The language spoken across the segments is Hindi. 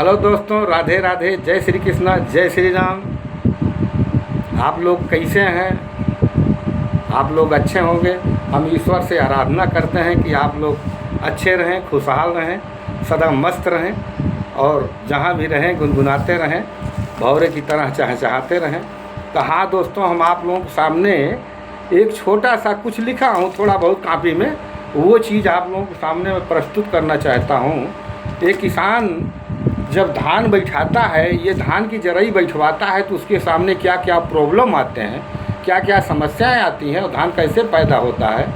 हेलो दोस्तों, राधे राधे, जय श्री कृष्णा, जय श्री राम। आप लोग कैसे हैं? आप लोग अच्छे होंगे। हम ईश्वर से आराधना करते हैं कि आप लोग अच्छे रहें, खुशहाल रहें, सदा मस्त रहें और जहाँ भी रहें गुनगुनाते रहें, भौरे की तरह चहचहाते रहें। तो हाँ दोस्तों, हम आप लोगों के सामने एक छोटा सा कुछ लिखा हूँ, थोड़ा बहुत कापी में, वो चीज़ आप लोगों के सामने मैं प्रस्तुत करना चाहता हूँ। एक किसान जब धान बैठाता है, ये धान की जरई बैठवाता है, तो उसके सामने क्या क्या प्रॉब्लम आते हैं, क्या क्या समस्याएं आती हैं और धान कैसे पैदा होता है,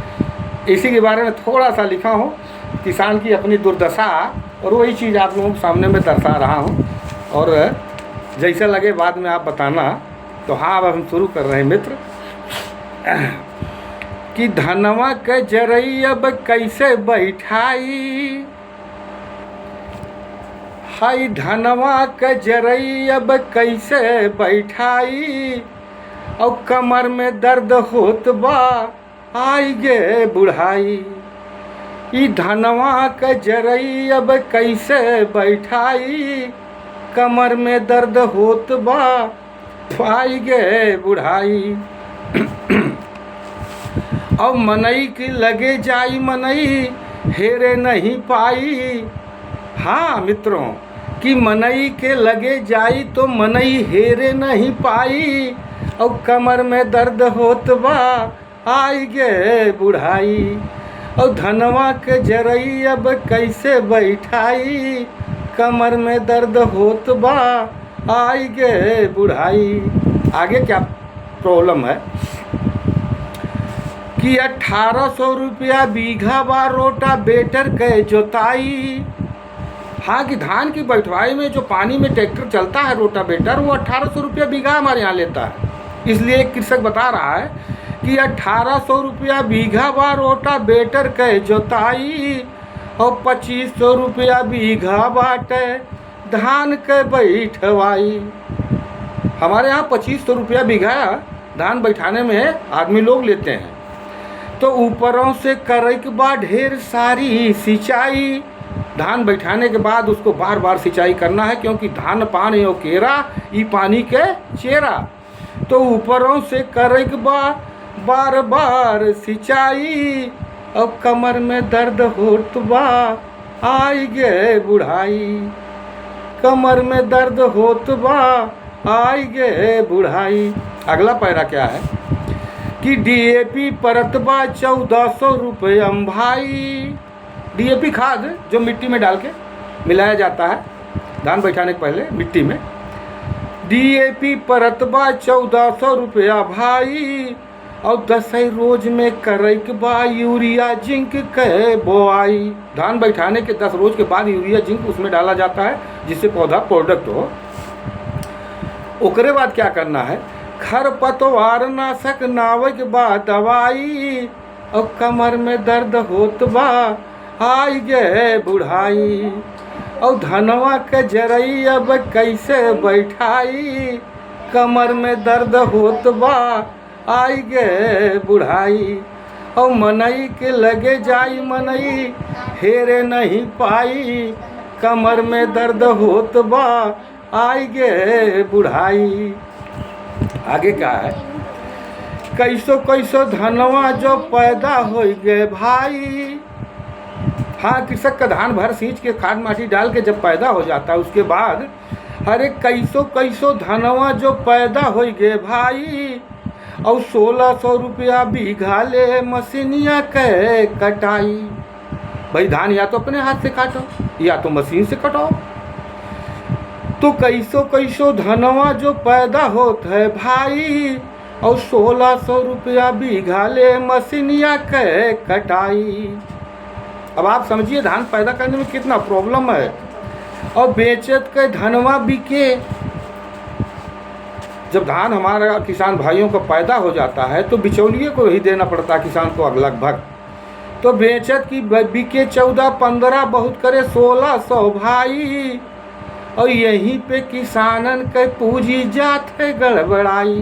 इसी के बारे में थोड़ा सा लिखा हूँ। किसान की अपनी दुर्दशा और वही चीज़ आप लोगों के सामने मैं दर्शा रहा हूँ और जैसा लगे बाद में आप बताना। तो हाँ, अब हम शुरू कर रहे हैं मित्र कि धनवा के जरई अब कैसे बैठाई, हाय धनवा के जरई अब कैसे बैठाई, और कमर में दर्द होत बा आई गे बुढ़ाई। ई धनवा के जरई अब कैसे बैठाई, कमर में दर्द होत बा आई गे बुढ़ाई। और मनई की लगे जाई मनई हेरे नहीं पाई। हाँ मित्रों, कि मनई के लगे जाई तो मनई हेरे नहीं पाई, और कमर में दर्द होत बा आई गे बुढ़ाई। और धनवा के जरई अब कैसे बैठाई, कमर में दर्द होत बा आई गे बुढ़ाई। आगे क्या प्रॉब्लम है कि 1800 रुपया बीघा बा रोटा बेटर के जोताई। हाँ, कि धान की बैठवाई में जो पानी में ट्रैक्टर चलता है रोटावेटर, वो 1800 रुपया बीघा हमारे यहाँ लेता है। इसलिए एक कृषक बता रहा है कि 1800 रुपया बीघा बा रोटावेटर के जोताई, और 2500 रुपया बीघा बाटे धान के बैठवाई। हमारे यहाँ 2500 रुपया बीघा धान बैठाने में आदमी लोग लेते हैं। तो ऊपरों से करे के बाद ढेर सारी सिंचाई। धान बैठाने के बाद उसको बार बार सिंचाई करना है, क्योंकि धान पानी और केरा ये पानी के चेरा। तो ऊपरों से करे के बाद बार बार सिंचाई, और कमर में दर्द होत बा आई गे बुढ़ाई। कमर में दर्द होत बा आई गे बुढ़ाई। अगला पैरा क्या है कि DAP परत बा 1400 रुपये भाई। DAP खाद जो मिट्टी में डाल के मिलाया जाता है धान बैठाने के पहले मिट्टी में, DAP परत बा 1400 रुपया भाई। और 10 रोज में करे के बा यूरिया जिंक के बोआई। धान बैठाने के 10 रोज के बाद यूरिया जिंक उसमें डाला जाता है, जिससे पौधा प्रोडक्ट हो। ओकरे बाद क्या करना है, खरपतवार नाशक नावे के बाद दवाई, और कमर में दर्द होत बा आई गे बुढ़ाई। और धनवा के जरई अब कैसे बैठाई, कमर में दर्द होत बा आई गे बुढ़ाई। और मनई के लगे जाई मनई हेरे नहीं पाई, कमर में दर्द होत बा आई गे बुढ़ाई। आगे क्या है, कैसो कैसो धनवा जो पैदा हो गए भाई। हाँ, कृषक का धान भर सींच के खाद माटी डाल के जब पैदा हो जाता है, उसके बाद अरे कैसो कैसो धनवा जो पैदा हो गए भाई। और 1600 रुपया बीघा ले मशीनिया के कटाई। भाई धान या तो अपने हाथ से काटो या तो मशीन से कटाओ। तो कैसो कैसो धनवा जो पैदा होता है भाई, और 1600 रुपया बीघा ले मशीनिया के कटाई। अब आप समझिए धान पैदा करने में कितना प्रॉब्लम है। और बेचत के धनवा बिके। जब धान हमारा किसान भाइयों का पैदा हो जाता है तो बिचौलिए को ही देना पड़ता है किसान को लगभग। तो बेचत की बिके 14-15 बहुत करे 1600 भाई। और यहीं पे किसानन के पूंजी जात है गड़बड़ाई।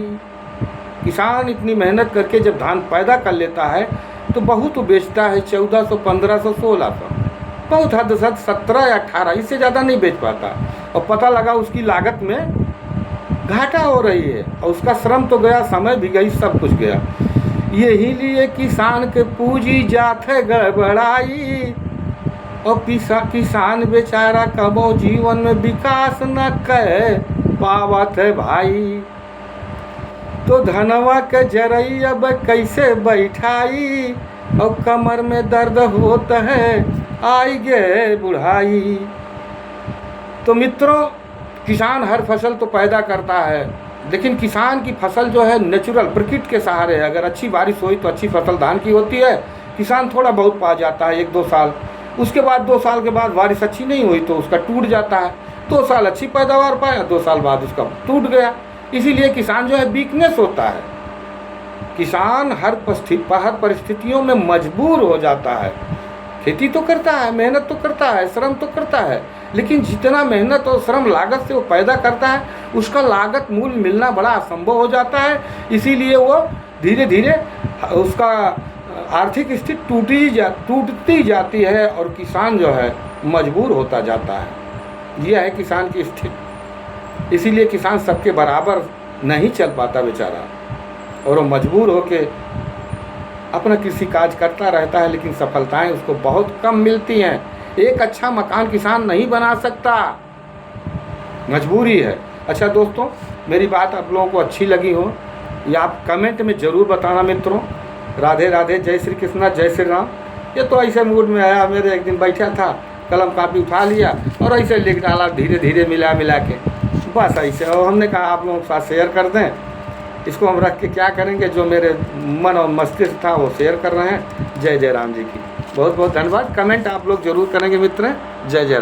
किसान इतनी मेहनत करके जब धान पैदा कर लेता है तो बहुत बेचता है 1400, 1500, 1600। बहुत हद से 17 या 18, इससे ज़्यादा नहीं बेच पाता। और पता लगा उसकी लागत में घाटा हो रही है और उसका श्रम तो गया, समय भी गई, सब कुछ गया। यही लिए किसान के पूंजी जात है गड़बड़ाई, और किसान बेचारा कबो जीवन में विकास न कर पावत है भाई। तो धनवा के जरई अब कैसे बैठाई, और कमर में दर्द होता है आई गे बुढ़ाई। तो मित्रों, किसान हर फसल तो पैदा करता है, लेकिन किसान की फसल जो है नेचुरल प्रकृति के सहारे है। अगर अच्छी बारिश हुई तो अच्छी फसल धान की होती है, किसान थोड़ा बहुत पा जाता है 1-2 साल। उसके बाद 2 साल के बाद बारिश अच्छी नहीं हुई तो उसका टूट जाता है। 2 साल अच्छी पैदावार पाया, 2 साल बाद उसका टूट गया। इसीलिए किसान जो है वीकनेस होता है। किसान हर परिस्थितियों में मजबूर हो जाता है। खेती तो करता है, मेहनत तो करता है, श्रम तो करता है, लेकिन जितना मेहनत और श्रम लागत से वो पैदा करता है, उसका लागत मूल्य मिलना बड़ा असंभव हो जाता है। इसीलिए वो धीरे धीरे उसका आर्थिक स्थिति टूटती जाती है और किसान जो है मजबूर होता जाता है। यह है किसान की स्थिति। इसीलिए किसान सबके बराबर नहीं चल पाता बेचारा, और वो मजबूर होके अपना कृषि काज करता रहता है, लेकिन सफलताएं उसको बहुत कम मिलती हैं। एक अच्छा मकान किसान नहीं बना सकता, मजबूरी है। अच्छा दोस्तों, मेरी बात आप लोगों को अच्छी लगी हो या आप कमेंट में ज़रूर बताना मित्रों। राधे राधे, जय श्री कृष्णा, जय श्री राम। ये तो ऐसे मूड में आया, मेरे एक दिन बैठा था, कलम कापी उठा लिया और ऐसे लिख डाला, धीरे धीरे मिला के, बस ऐसे। और हमने कहा आप लोगों के साथ शेयर कर दें। इसको हम रख के क्या करेंगे, जो मेरे मन और मस्तिष्क था वो शेयर कर रहे हैं। जय जय राम जी की बहुत बहुत धन्यवाद। कमेंट आप लोग जरूर करेंगे मित्र। जय जय राम।